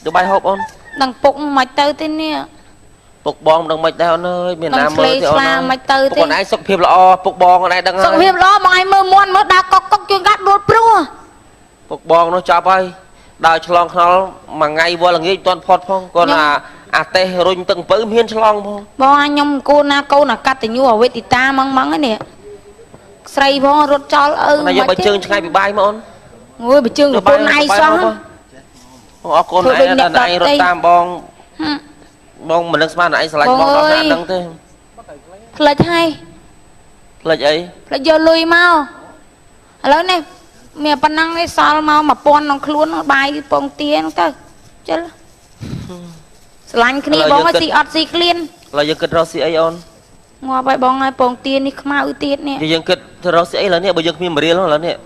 được bài hộp on đằng bụng mạch tơ thế nè bục bong đằng mạch đây ơi miền Nam mơ thì on mạch tơ thế còn ai sọc phim lo bục bong này đằng sọc phim lo mà ai mơ muôn mơ đa cọc chuyên gắt đốt prua bục bong nó chọc ai đào chlong nó mà ngay vô là nghĩ toàn phật phong còn là tê rung từng bữa miên chlong phong bo anh nhom cô na cắt thì nhu ở với thì ta măng măng ấy nè say bo rốt cho này giờ bài chương ngay bị bay mà on ngồi bài chương của con ai sao con này rốt tam bong bong mình đang xem này slide bong đó là đăng thế lệch hay lệch ấy lệch giờ lùi mau lớn này mẹ pan năng cái sao mau mà pon nó khluôn nó bài pon tiền cơ chứ lạnh cái này bong cái gì ọt gì clean là giờ kịch rossi ấy on ngồi bài bong ai pon tiền đi mau ưu tiên nè giờ kịch rossi ấy là nè bây giờ phim mà riêng là nè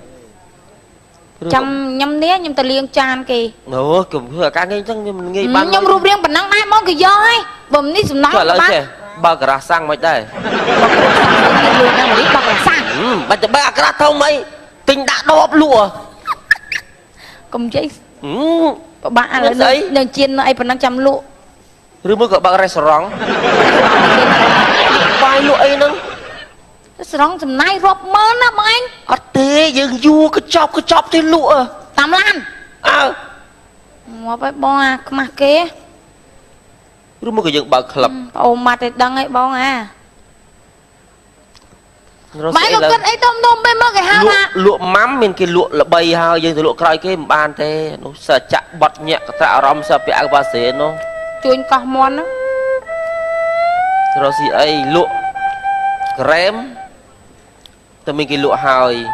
chăm nhâm nế nhâm ta liêng chan kì nó cũng là cái chẳng nghĩ ban nhâm rùm riêng bản năng này mong cái gió ấy bầm ní sủng nóng bạn bao cả sang mấy đây bạnจะbao cả thông mấy tình đã đốp lụa công chế bạn là nơi chiên ấy bản năng chăm lụa rồi mới gọi bạn restaurant vài lụa ấy nâng rong sầm nai rộp mơ á mà anh ở thế dừng du cái chọc thì lụa tam lan ngó phải bong à mà kế rồi mới gọi dừng bạc lập ôm mặt thì đăng ấy bong à mấy cái cất ấy tôm bên mơ cái hao à lụa mắm mình cái lụa là bay hao dừng từ lụa cày cái bàn thế nó sợ chặt bật nhẹ cái tạo rom sợ bị ác ba xế nó chuồn cỏ mòn á rồi gì ấy lụa krem tụi mình cái lụa hời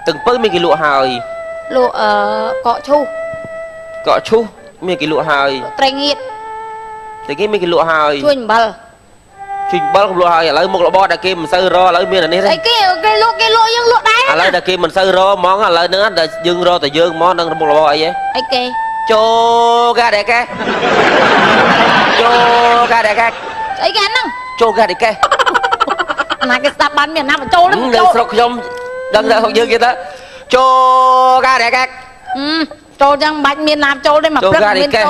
từng pớ mình cái lụa hời lụa cọ chu mình cái lụa hời trai nghiệt thì cái mình cái lụa hời chuồn bal lụa hời lấy một lọ bò đã kia mình sơi ro lấy miền này đấy cái lụa nhưng lụa đáy lấy đã kia mình sơi ro món lấy nữa là dương ro tại dương món đang một lọ bò ấy cái cho ga để cái ấy cái năng cho ga để cái này cái sạp bán miền Nam phải trâu lắm trâu không đừng ra không dương kia đó cho ga để cái trâu chẳng bạch miền Nam trâu đây mà cho ga để cái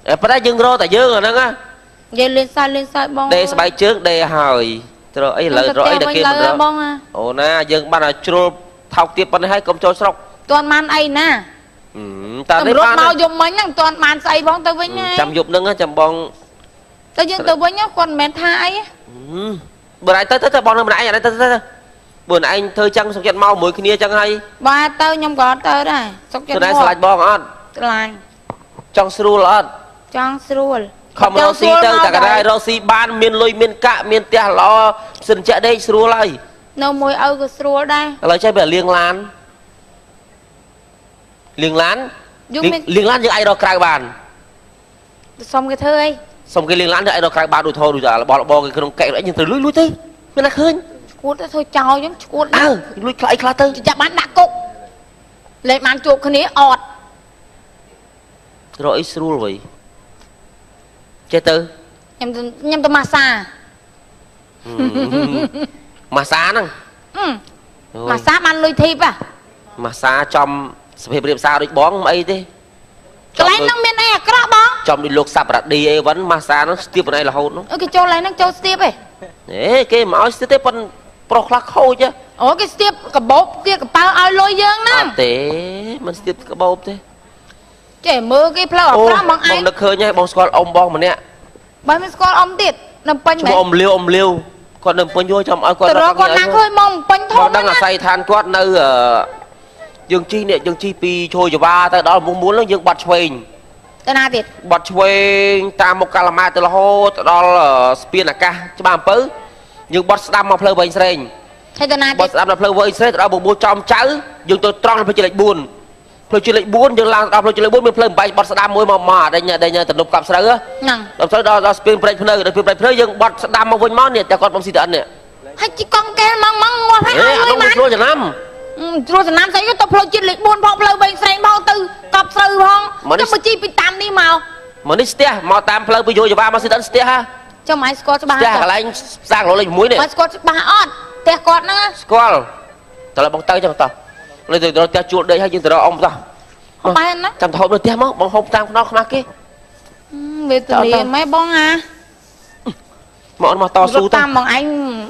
phải đã dương ro tại dương rồi đó á vậy lên sai bông đây bay trước đây hỏi rồi ấy lời rồi ấy là kia mình ồ na dương ban là trâu thọc tiếp ban hay công cho sọc toàn man ấy nè ta đấy ban mau dùng mấy nhằng toàn man say bông tới với nhau chăm dục nâng á chăm bông tới dương tới với nhau còn mẹ thai bữa nay tới bọn mình nãy tới bữa nay anh thơi chăng sọc chặt mau mới kia chăng hay ba tới nhom có tới đây sọc chặt đây slide bong on slide trong srul on trong srul không Rossi tới cả cái Rossi ban miền lôi miền cạ miền tia lo sân chợ đây srul lại nấu mùi âu của srul đây lấy chơi bể liêng lan liêng lan như ai đó cài bàn xong cái thơ ấy xong cái liêng lan như ai đó cài bàn đủ thôi đủ giờ là bỏ cái con kẹo đấy nhưng từ lúi thế mới là khơi cuốn thôi chào giống cuốn lúi khai tư chặt bán đặc cục lấy màn chuột cái này ọt rồi srul vậy chơi tư nhâm từ massage massage năng massage ban lôi thịt à massage trong sập hiệp sao được bón ấy thế cái này nó miền này à cái bón trong đi luộc sập đặt đi vẫn massage nó tiếp vào này là hôn nó cái chỗ này nó chỗ tiếp ấy đấy cái máu tiếp phần pro khắc khô chứ cái tiếp cái bốp kia cái bao ai lôi dương nè thế mình tiếp cái bốp thế trẻ mơ cái plau ở bằng ai bong được khơi nhá bong squat ông bong mà nè bao nhiêu squat ông tiệt nằm panh mày ông liêu còn đừng panh vô trong ai còn còn nắng hơi mong panh thôi đang là say than quát nơi dương chi pi trôi cho ba tới đó muốn nó dương bật xuên tới nào tiệt bật xuên ta một calama từ là hô đó là spin ca cho ba pứ dương bật đam mà phơi bên sền hay tới nào bật đam là phơi bên sền đó buồn trong cháu dương tôi tròn phải chỉ lệch buồn phơi chỉ lệch buồn dương làm phơi chỉ lệch buồn mình phơi bay bật đam môi mà đây nha từ lục cặp sợi á làm sao đó spin break phơi được break phơi dương bật đam mà vốn món nè cho con bông xịt ăn nè hay chỉ con cái măng ngon hay ăn không được rồi năm rồi năm say cái tập phơi chỉ lệch buồn phong phơi bên sền bao từ cặp sợi phong cho mà chi bị tam đi màu mà đi stia mà tam phơi bây giờ ba mà xịt ăn stia ha cho máy squat cho ba stia là anh sang lỗ lên muối này máy squat cho ba on tè cọt nữa squat tao lại bằng tay cho tao lấy từ đó ta chuột đây hay từ đó ông tao បែនណា ចាំថតនៅផ្ទះមកបងហូបតាមខ្នងខ្មាស់គេ វាទលាម៉ែបងអា មកតស៊ូទៅ តាមបងឯង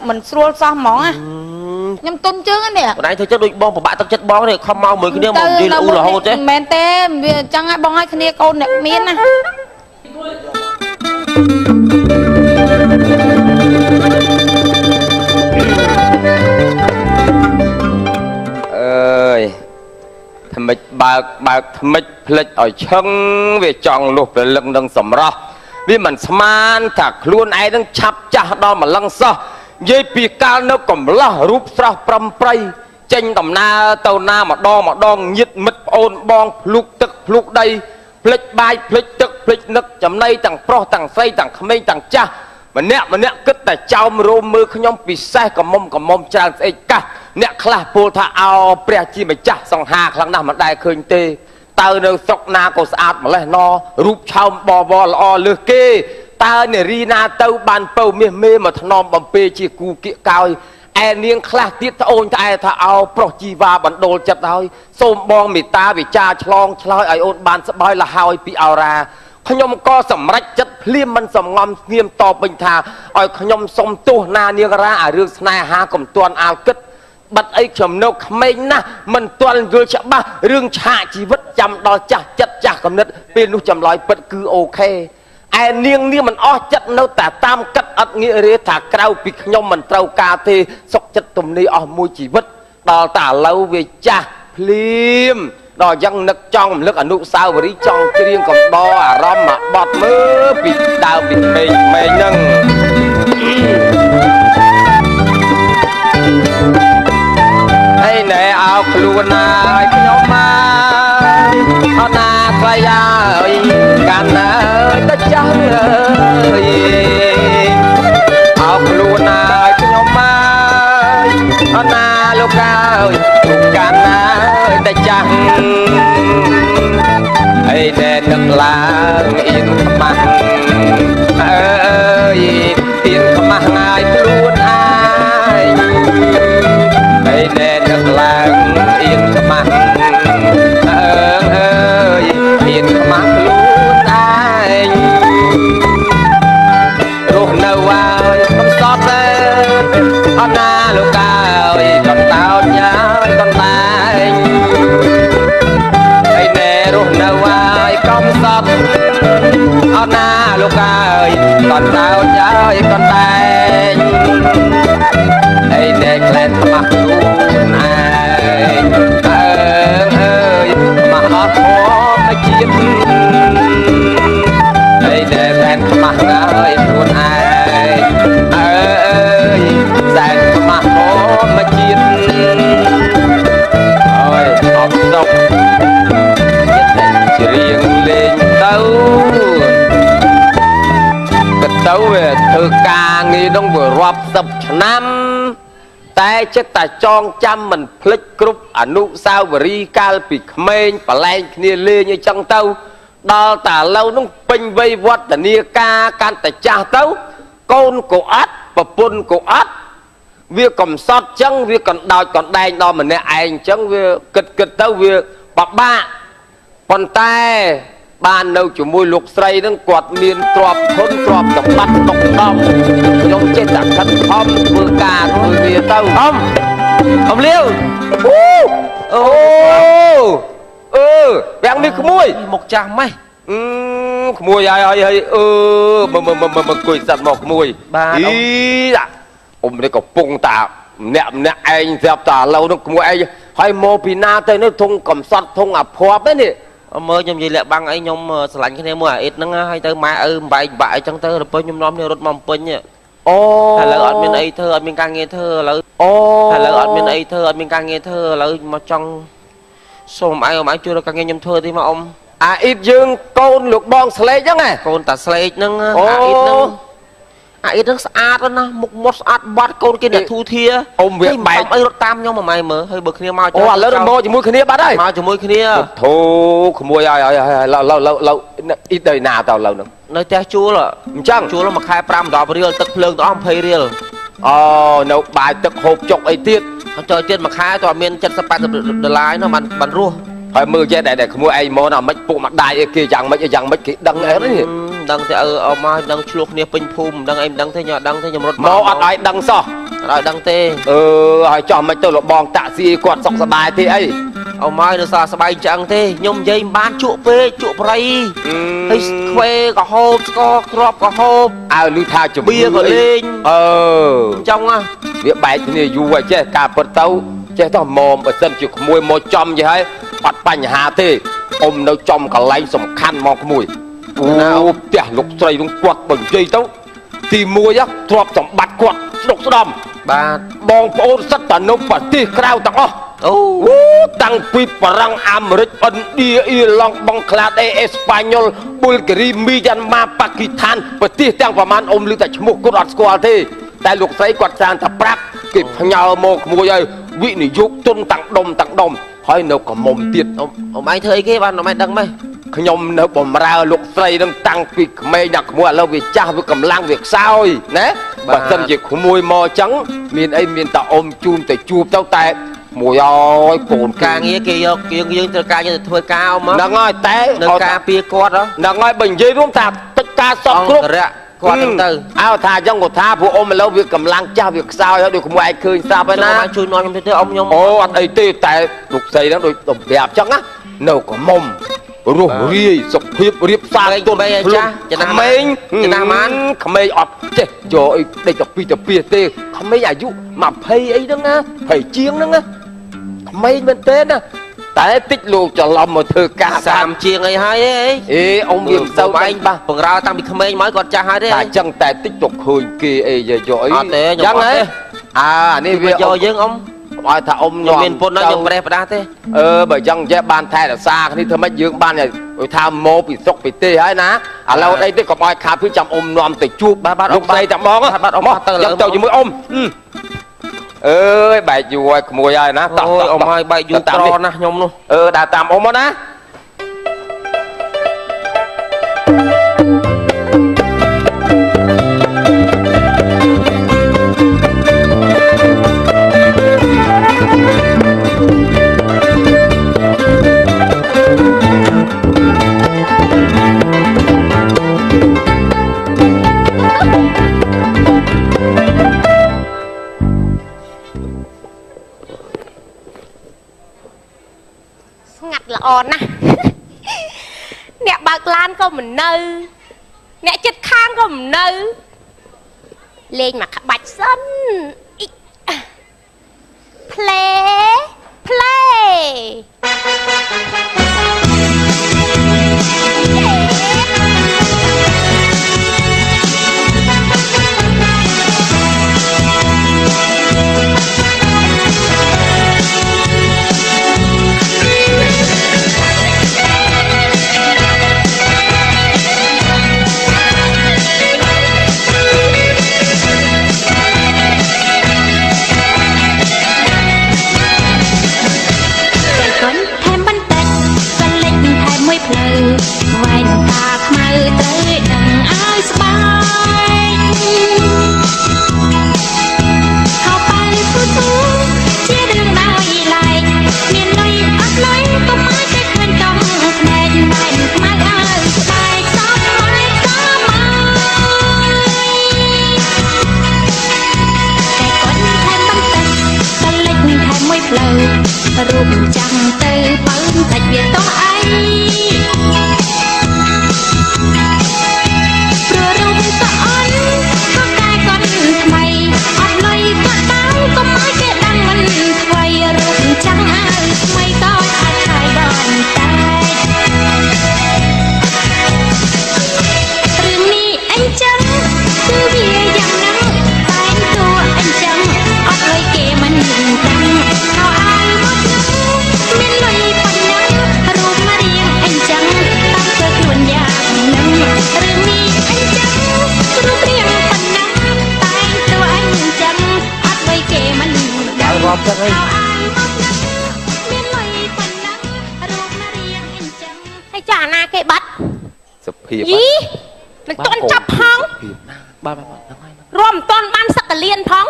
មិនស្រួលសោះហ្មងណាខ្ញុំទុនជើងនេះ បងឯងធ្វើចិត្តដូចបងពិបាកទឹកចិត្តបងនេះខំមកមួយគ្នាមកនិយាយលូរហូតទេ មិនមែនទេវាអញ្ចឹងឲ្យបងឲ្យគ្នាកូនអ្នកមានណា អើយថ្មិចបើកថ្មិចផ្លិចឲ្យឈឹងវាចង់លុះព្រលឹងនឹងសម្រស់វាមិនស្មានថាខ្លួនឯងនឹងឆាប់ចាស់ដល់ម្លឹងសោះនិយាយពីកាលនៅកំឡោះរូបស្រស់ប្រំប្រៃចេញដំណើរទៅណាម្ដងញាតមិត្តប្អូនបងភ្លុកទឹកភ្លុកដីផ្លិចបាយផ្លិចទឹកផ្លិចនឹកចំណៃទាំងប្រុសទាំងស្រីទាំងក្មេងទាំងចាស់ម្នាក់គិតតែចោមរោមមើលខ្ញុំពិសេសកមុំច្រើនស្អេកកាសអ្នកខ្លះពោលថាអោព្រះជាម្ចាស់សង្ហាខ្លាំងណាស់មិនដែលឃើញទេតើនៅស្រុកណាក៏ស្អាតម្លេះណរូបឆោមបវរល្អលើសគេតើនារីណាទៅបានពៅមាសមេមកថ្នមបំពេជាគូគៀកកោយឯនាងខ្លះទៀតត្អូញត្អែថាអោប្រុសជីវ៉ាបណ្ដូលចិត្តហើយសូមបងមេត្តាវិចារឆ្លងឆ្លើយឲ្យអូនបានស្បើយលហើយពីអរាខ្ញុំក៏សម្រេចចិត្តភ្លាមមិនសំងំស្ងៀមតបវិញថាឲ្យខ្ញុំសុំទោសណានាងរាអារឿងស្នេហាកុំទាន់អាលគិតបាត់អីខ្ញុំនៅក្មេងណាស់មិនទាន់យល់ច្បាស់រឿងឆាកជីវិតចាំដល់ចាស់ចិត្តចាស់កំណត់ពេលនោះចម្លើយពិតគឺអូខេឯនាងមិនអស់ចិត្តនៅតែតាមកាត់អត់ងាករាថាក្រៅពីខ្ញុំមិនត្រូវការទេសុខចិត្តទំនេរអស់មួយជីវិតដល់តែឥឡូវវាចាស់ភ្លាមដល់យ៉ាងនឹកចង់រំលឹកអនុស្សាវរីយ៍ចង់ច្រៀងកំដរអារម្មណ៍មកបត់មើលពីដើមពីក្មេងហ្នឹងហើយណែអោខ្លួនណាឲ្យខ្ញុំមកអត់ណាខ្លៃហើយកាន់ណាទៅចាស់អើយអោខ្លួនណាឲ្យខ្ញុំមកអត់ណាលោកអើយលោកកាន់ណាទៅចាស់ហើយណែនឹកឡើងអៀនខ្មាស់អើយអៀនខ្មាស់ងាយខ្លួនឯងហើយណែនឹកឡើងអៀនខ្មាស់អើយអៀនខ្មាស់ខ្លួនឯងរស់នៅហើយកំសត់ទេអត់ណាលោកអើយកន្តោចញ៉ាយកន្តែងហើយណែរស់នៅហើយកំសត់អត់ណាលោកអើយកន្តោចញ៉ាយកន្តែងហើយណែក្លែងខ្មាស់ខ្លួនឯងអើយខ្មាស់អត់ធម្មជាតិហើយណែក្លែងខ្មាស់ហើយខ្លួនឯងអើយសែនខ្មាស់ធម្មជាតិអើយអត់សុខច្រៀងលេងទៅវាធ្វើការងារនោះវារាប់សិបឆ្នាំតែចិត្តតែចងចាំមិនភ្លេចគ្រប់អនុស្សាវរីយ៍កាលពីក្មេងបលែងគ្នាលេងអីចឹងទៅដល់តែឥឡូវនោះពេញវ័យវឌ្ឍនាការកាន់តែចាស់ទៅកូនក៏អត់ប្រពន្ធក៏អត់វាកំសត់ចឹងវាកណ្ដោចកណ្ដែងដល់ម្នាក់ឯងចឹងវាគិតទៅវាបបាក់ប៉ុន្តែបាននៅជាមួយលោកស្រីនឹងគាត់មានទ្រព្យធនទ្រព្យសម្បត្តិតុកតំខ្ញុំចេះតែខិតខំធ្វើការធ្វើវាទៅអមលាវអូវាំងនេះក្មួយមកចាស់ម៉េះក្មួយហើយមើលគួយសត្វមកក្មួយអីអ៊ំនេះក៏ពងតាម្នាក់ឯងស្រាប់តាឥឡូវនោះក្មួយឯងហើយមកពីណាទៅនេះធុងកំសត់ធុងអាភ័ព្វនេះមើលខ្ញុំនិយាយលាក់បាំងអីខ្ញុំស្រឡាញ់គ្នាមួយអាអ៊ីតហ្នឹងហើយទៅម៉ែឪបែកបាក់អីចឹងទៅទៅខ្ញុំនាំគ្នារត់មកពេញអូឥឡូវអត់មានអីធ្វើអត់មានការងារធ្វើឥឡូវឥឡូវអត់មានអីធ្វើអត់មានការងារធ្វើឥឡូវមកចង់សូមអញជួយរកការងារខ្ញុំធ្វើទីមកអ៊ំអាអ៊ីតយើងកូនលោកបងស្លេកហ្នឹងហ៎កូនតាស្លេកហ្នឹងអាអ៊ីតហ្នឹងស្អាតណាស់មុខមាត់ស្អាតបាត់កូនគេអ្នកធូធាអ៊ំវាបែកអីរត់តាមខ្ញុំម៉ែមើលហើយបើគ្នាមកអូឥឡូវមកជាមួយគ្នាបាត់ហើយមកជាមួយគ្នាធូក្មួយហើយឡូវអ៊ីតទៅណាទៅឡូវហ្នឹងនៅផ្ទះជួលអញ្ចឹងជួលមួយខែ5-10រៀលទឹកភ្លើងទៅអស់20រៀលអូនៅបាយទឹកហូបចុកអីទៀតចូលទៀតមួយខែទៅអត់មាន70-80ដុល្លារនោះបានរស់ ហើយមើលចេះតែក្មួយឯងមកណាមិនពួកមកដាច់អីគេយ៉ាងមិនគេដឹងអីនេះដឹងតែអមកដឹងឆ្លោះគ្នាពេញភូមិដឹងអីមិនដឹងទេញ៉ាដឹងទេខ្ញុំរត់មកអត់ឲ្យដឹងសោះអត់ឲ្យដឹងទេហើយចោះមិនទៅលបងតាក់ស៊ីគាត់សុខសប្បាយទេអីអមកនៅសប្បាយចឹងទេខ្ញុំនិយាយមិនបានជក់ពេកជក់ប្រៃហើយខ្វេក៏ហូបស្ករក្របក៏ហូបឲ្យលឺថាជំនឿក៏លេងអញ្ចឹងវាបែកគ្នាយូរហើយចេះការពិតទៅចេះទៅមុំបើសិនជាក្មួយមកចំយីហើយអត់បញ្ហាទេអ៊ំនៅចំកន្លែងសំខាន់មកក្មួយណាផ្ទះលោកស្រីនឹងគាត់បើនិយាយទៅទី1ទ្រព្យសម្បត្តិគាត់ស្ដុកស្ដំបាទបងប្អូនសិតតែនៅប្រទេសក្រៅទាំងអស់តាំងពីបារាំងអាមេរិកឥណ្ឌាអ៊ីឡង់បង់ក្លាដេអេស្ប៉ាញ៉ុលប៊ុលហ្គារីមីយ៉ាន់ម៉ាប៉ាគីស្ថានប្រទេសទាំងប្រមាណអ៊ំឮតែឈ្មោះគាត់អត់ស្គាល់ទេតែលោកស្រីគាត់ស្រានតែប្រាប់គេផ្ញើមកក្មួយហើយវិនិយោគទុនតាំងដុំហើយនៅកមុំទៀតអ៊ំឯងធ្វើអីគេបានអ៊ំឯងដឹងម៉េចខ្ញុំនៅបំរើលោកស្រីនឹងតាំងពីក្មេងដល់ក្មួយឥឡូវវាចាស់វាកម្លាំងវាខ្សោយណាបើសិនជាក្មួយមកអញ្ចឹងមានអីមានតែអ៊ំជូនទៅជួបទៅតែមួយអើយកូនការងារគេយកយើងត្រូវការយើងទៅធ្វើការអ៊ំហ្នឹងហើយតែនៅការពារគាត់ហ្នឹងហើយបើនិយាយរួមថាទឹកការសពគ្រប់គាត់ហ្នឹងទៅឲ្យថាអញ្ចឹងគាត់ថាពួកអ៊ំឥឡូវវាកម្លាំងចាស់វាខ្សោយហើយដូចក្មួយឯងឃើញស្រាប់ហើយណាជួយនាំខ្ញុំទៅអ៊ំខ្ញុំអត់អីទេតែលោកស្រីហ្នឹងដូចប្រាប់អញ្ចឹងណានៅកមុំរស់រាយសុខភាពរៀបសារទុនចាស់ចំណាំចំណាំបានក្មេងអត់ចេះយកអីដេកទៅពីទៅពីទេក្មេងអាយុ20អីហ្នឹងណា20ជាងហ្នឹងណាក្មេងមែនទេណាតែតិចលោកច្រឡំមកធ្វើការ30ជាងអីហើយអេអ៊ំវាមិនទៅឯងបង្រើតាំងពីក្មេងមកគាត់ចាស់ហើយទេតែអញ្ចឹងតែតិចទៅឃើញគេអីយកអីអត់ទេខ្ញុំអត់ទេនេះវាយកយើងអ៊ំឲ្យថាអ៊ំខ្ញុំមានពុនខ្ញុំប្រេះប្រដាស់ទេបើអញ្ចឹងចេះបានថែរក្សាគ្នាធ្វើម៉េចយើងបានថាមកពីសុកពីទេហើយណាឥឡូវអីទេកុំឲ្យខាតពីចាំអ៊ំនាំទៅជួបបាទលោកស្រីតែបងបាទអ៊ំទៅជាមួយអ៊ំអើយបែកយូរហើយក្មួយហើយណាតោះអ៊ំហើយបែកយូរក្រណាស់ខ្ញុំនោះដើរតាមអ៊ំមកណាល្អណាស់អ្នកបើកឡានក៏មិននៅអ្នកចិត្តខាងក៏មិននៅលេងមកក្បាច់សិនផ្លេរូបចាំទៅបើតែវាតោះអីព្រោះរូបសអន់ក៏តែគាត់ថ្មីអត់លុយគាត់តាំងក៏មកគេដឹងមិនថ្មីរូបចាំឲ្យថ្មីក៏អាចខៃបានតែរឿងនេះអញ្ចឹងគឺវាយ៉ាងណាតែងតួអញ្ចឹងអត់លុយគេមិនដឹងរាប់ចឹងអីហើយចាអាណាគេបាត់សុភាពយីមិនទាន់ចាប់ផងបាទហ្នឹងហើយរួមមិនទាន់បានសកលៀនផង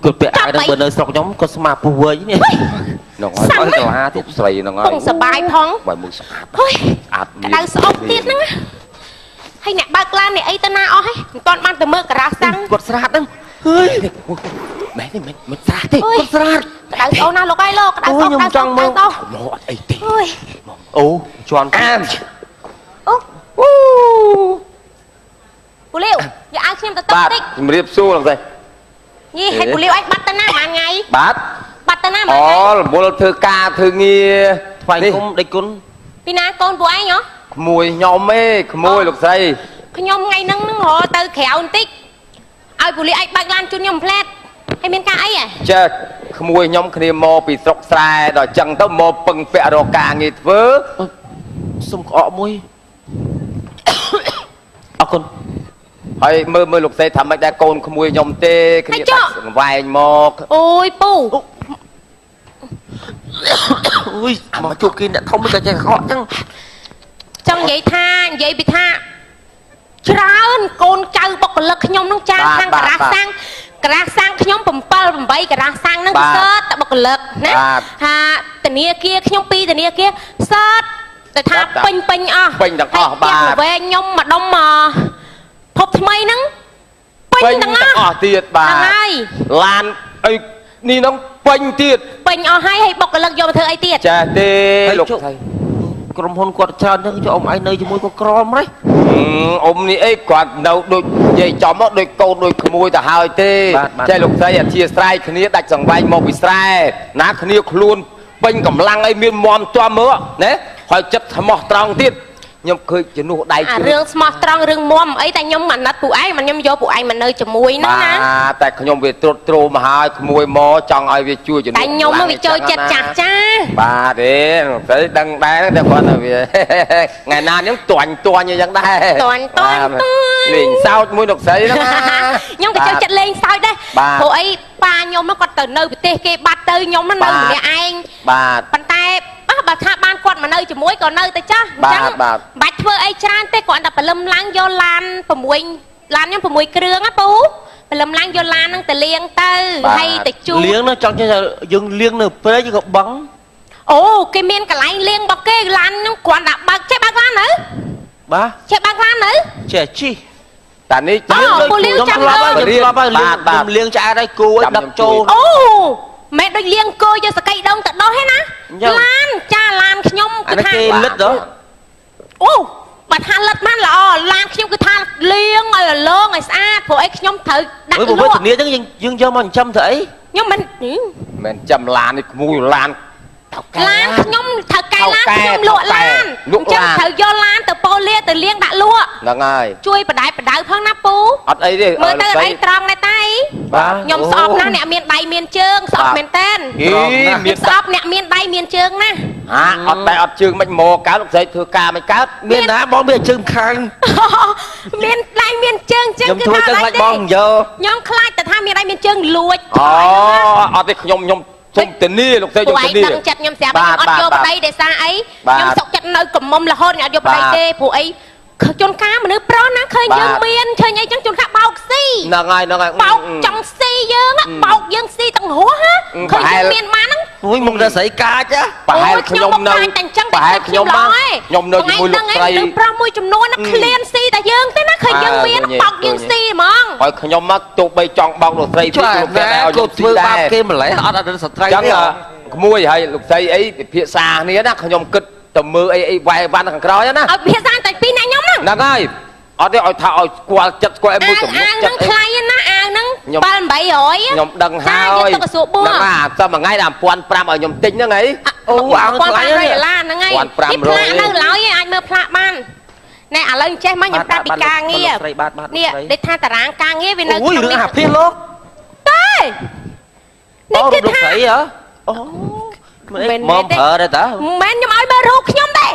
គាត់ពាក់អាវនឹងបើនៅស្រុកខ្ញុំគាត់ស្មាពុះវើយនេះនោះហើយអត់សាលាទៀតស្រីហ្នឹងហើយ ពងសបាយផង បើមួយស្អាត ហុយ ស្អាត ក្តៅស្អុកទៀតហ្នឹងហើយអ្នកបើកឡាននេះអីទៅណាអស់ហ៎មិនទាន់បានទៅមើលការ៉ាសាំង គាត់ស្រាតហ្នឹងហើយមែនទេមិនស្រាតទេគាត់ស្រាត ក្តៅស្អុកណាលោកអើយលោកក្តៅស្អុក ខ្ញុំចង់មើលមកអត់អីទេ អើយ អូជន់អាម អូពូលាវយកឲ្យខ្ញុំទៅទឹក បាទ តិច ជំរាបសួរលោកស្រី ញីឲ្យពូលាវឲ្យបាត់ទៅណាមួយថ្ងៃ បាទ បាត់ទៅណាមួយ អូ ថ្ងៃ រវល់ធ្វើការធ្វើងារ ថ្វាយគុំដេចគុណ ពីណាកូនពួកឯងហ៎ ក្មួយខ្ញុំឯងក្មួយលោកស្រី ខ្ញុំថ្ងៃហ្នឹងរហទៅក្រៅបន្តិចឲ្យពូលាវឲ្យបើកឡានជូនខ្ញុំផ្លែតហើយមានការអីហ៎ ចេះក្មួយខ្ញុំគ្នាមកពីស្រុកស្រែដល់ចឹងទៅមកពឹងពាក់រកការងារធ្វើ សុំក្អកមួយអរគុណ ហើយមើលលោកស្រីថាមិនដែរកូនក្មួយខ្ញុំទេគ្នាដាច់វែងមក អូយពូ អូយមកជួបគេអ្នកធំក៏ចេះក្អកចឹង ចង់និយាយពីថាច្រើនកូនចៅបុគ្គលិកខ្ញុំនឹងចាខាងការ៉ាសាំងខ្ញុំ7 8ការ៉ាសាំងនឹងសើតតែបុគ្គលិកណាថាធនាគារខ្ញុំ2ធនាគារសើតតែថាពេញអស់ ពេញទាំងអស់បាទ វែងខ្ញុំម្ដុំភពថ្មីហ្នឹងពេញទាំងអស់ ទៀតបាទ ហ្នឹងហើយ ឡានអីនេះហ្នឹងពេញទៀត ពេញអស់ហើយបុគ្គលិកយកមកធ្វើអីទៀត ចាទេលោកស្រី ក្រុមហ៊ុនគាត់ច្រើនចឹងយកអ៊ំឯងនៅជាមួយគាត់ក្រមទេ អ៊ំនេះអីគាត់នៅដូចនិយាយចំមកដូចកូនដូចក្មួយទៅហើយទេចេះលោកស្រីអធិស្ស្រ័យគ្នាដាច់សង្វែងមកពីស្រែណាគ្នាខ្លួនពេញកម្លាំងអីមានមមទាំមើលណាហើយចិត្តថ្មោះត្រង់ទៀតខ្ញុំឃើញជំនួសដៃ អារឿងស្មោះត្រង់រឿងមុំអីតែខ្ញុំអាណិតពួកឯងមិនខ្ញុំយកពួកឯងមកនៅជាមួយហ្នឹងណា បាទតែខ្ញុំវាត្រុតត្រោមកហើយក្មួយមកចង់ឲ្យវាជួយជំនួស តែខ្ញុំវាចូលចិត្តចាស់ចា បាទទេទៅដឹងដែរតែគាត់ថាវាថ្ងៃណាខ្ញុំទាញអញ្ចឹងដែរលេងសើចមួយលោកស្រីហ្នឹង ខ្ញុំក៏ចូលចិត្តលេងសើចដែរព្រោះអីប៉ាខ្ញុំគាត់ទៅនៅប្រទេសគេបាត់ទៅខ្ញុំនៅម្នាក់ឯង បាទ ប៉ុន្តែបើថាបានគាត់មកនៅជាមួយក៏នៅទៅចាស់អញ្ចឹងបាច់ធ្វើអីច្រើនទេគាត់តែព្រលឹមឡើងយកឡាន6ឡានខ្ញុំ6គ្រឿងណាពូព្រលឹមឡើងយកឡានហ្នឹងទៅលាងទៅហើយទៅជួ លៀងនោះចង់ចេះយើងលៀងនៅព្រៃយើងក៏បឹង អូគេមានកន្លែងលាងរបស់គេឡានហ្នឹងគ្រាន់តែបើកចេះបើកឡានទៅ បាទ ចេះបើកឡានទៅ ចេះជី តែនេះ ខ្ញុំធ្លាប់ហើយខ្ញុំលៀងឆ្អែតហើយគូឲ្យដឹកចូល អូមែនដូចលៀងគោយកសកៃដងទៅដោះហេណាឡានចាឡានខ្ញុំគឺថា គេលិតហ៎ អូបើថាលិតបានល្អឡានខ្ញុំគឺថាលាងឲ្យរលោងឲ្យស្អាតព្រោះអីខ្ញុំត្រូវដាក់លក់ បើធានាចឹងយើងយកមកចិញ្ចឹមទៅអី ខ្ញុំមិន មិនចាំឡាននេះក្មួយឡាន ឡានខ្ញុំត្រូវកែឡានខ្ញុំលក់ឡានអញ្ចឹងត្រូវយកឡានទៅប៉ូលាទៅលាងដាក់លក់ ហ្នឹងហើយ ជួយបដៅផងណាពូ អត់អីទេ មើលទៅអីត្រង់ដែរតៃ បាទ ខ្ញុំស្អប់ណាស់អ្នកមានដៃមានជើងស្អប់មែនតើ មាន ស្អប់អ្នកមានដៃមានជើងណា អត់តែអត់ជើងមិនមកកើតលោកស្រីធ្វើការមិនកើត មានណាបងមានជើងខាង មានដៃមានជើងចឹង ខ្ញុំធ្វើចឹងខ្លាចបងយក ខ្ញុំខ្លាចតែថាមានដៃមានជើងលួច អូអត់ទេខ្ញុំសុំធានាលោកស្រីខ្ញុំធានា ដឹងចិត្តខ្ញុំស្រាប់ខ្ញុំអត់យកប្តីដោយសារអីខ្ញុំសុកចិត្តនៅកំមុំរហូតខ្ញុំអត់យកប្តីទេព្រោះអីជួនកាលមនុស្សប្រុសណាឃើញយើងមានឃើញអីចឹងជួនកាលបោកស៊ី ហ្នឹងហើយ បោកចង់ស៊ីយើងបោកយើងស៊ីទាំងរស់ណាឃើញយើងមានបានហ្នឹង អូយមុខតែស្រីកាច ប្រហែលខ្ញុំនៅប្រហែលខ្ញុំនៅជាមួយលោកស្រី នឹងប្រុសមួយចំនួនណាឃ្លានស៊ីតែយើងទេណាឃើញយើងមានបោកយើងស៊ីហ្មង ហើយខ្ញុំមកទោះបីចង់បោកលោកស្រីពីលោកតែឲ្យខ្ញុំស៊ីដែរ គេម្លេះអត់អត់ស្ត្រី ចឹងក្មួយហើយលោកស្រីអីពិភាក្សាគ្នាណាខ្ញុំគិតទៅមើលអីវាយវ៉ាន់ខាងក្រោយណា ឲ្យភាសាតែពីរអ្នកខ្ញុំហ្នឹង ហ្នឹងហើយអត់ទេឲ្យថាឲ្យស្គាល់ចិត្តស្គាល់អីមួយទំនុកចិត្តអី ខ្លាយណាអាវហ្នឹង700 ខ្ញុំដឹងហើយហ្នឹងតែមួយថ្ងៃដល់1500ឲ្យខ្ញុំទិញហ្នឹងហី អូអាវថ្លៃ $500 ហ្នឹងហើយនេះផ្លាកនៅឡើយអាចមើលផ្លាកបានណែឥឡូវចេះមកខ្ញុំប្រាប់ពីការងារនេះដូចថាតារាងការងារវានៅ អូយរឿងអាភិសលោក ទេនេះគឺថា ស្រីហ៎អូមិនមកប្រើទេតា មិនខ្ញុំឲ្យមើលរូបខ្ញុំទេ